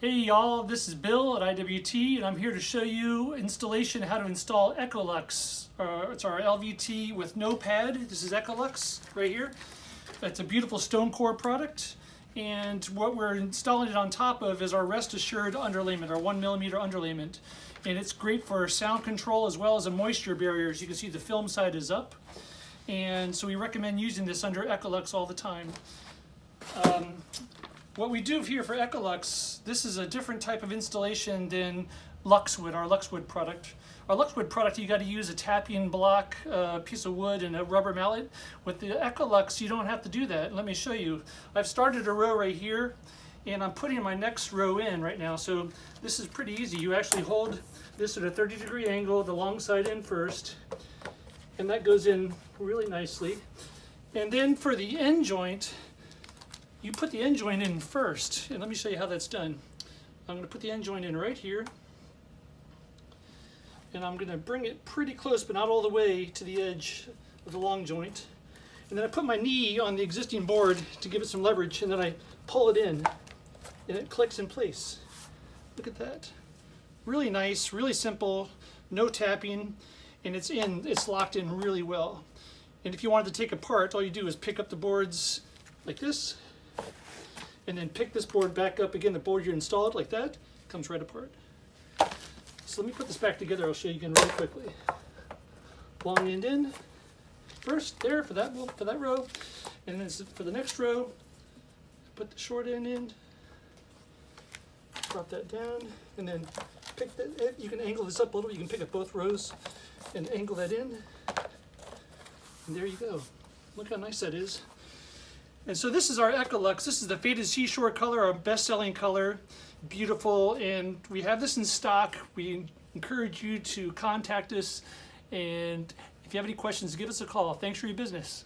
Hey y'all, this is Bill at IWT and I'm here to show you how to install Ecolux. It's our LVT with no pad. This is Ecolux right here. It's a beautiful stone core product, and what we're installing it on top of is our Rest Assured underlayment, our 1mm underlayment. And it's great for sound control as well as a moisture barrier. As you can see, the film side is up. And so we recommend using this under Ecolux all the time. What we do here for Ecolux, this is a different type of installation than Luxwood, our Luxwood product. Our Luxwood product, you got to use a tapping block, piece of wood, and a rubber mallet. With the Ecolux, you don't have to do that. Let me show you. I've started a row right here, and I'm putting my next row in right now. So this is pretty easy. You actually hold this at a 30-degree angle, the long side in first, and that goes in really nicely. And then for the end joint, you put the end joint in first, and let me show you how that's done. I'm going to put the end joint in right here, and I'm going to bring it pretty close, but not all the way to the edge of the long joint. And then I put my knee on the existing board to give it some leverage, and then I pull it in, and it clicks in place. Look at that. Really nice, really simple, no tapping, and it's locked in really well. And if you wanted to take apart, all you do is pick up the boards like this, and then pick this board back up again, the board you installed like that, comes right apart. So let me put this back together, I'll show you again really quickly. Long end in, first there for that row, and then for the next row, put the short end in, drop that down, and then pick that, you can angle this up a little, you can pick up both rows and angle that in, and there you go. Look how nice that is. And so this is our Ecolux. This is the Faded Seashore color, our best-selling color. Beautiful, and we have this in stock. We encourage you to contact us, and if you have any questions, give us a call. Thanks for your business.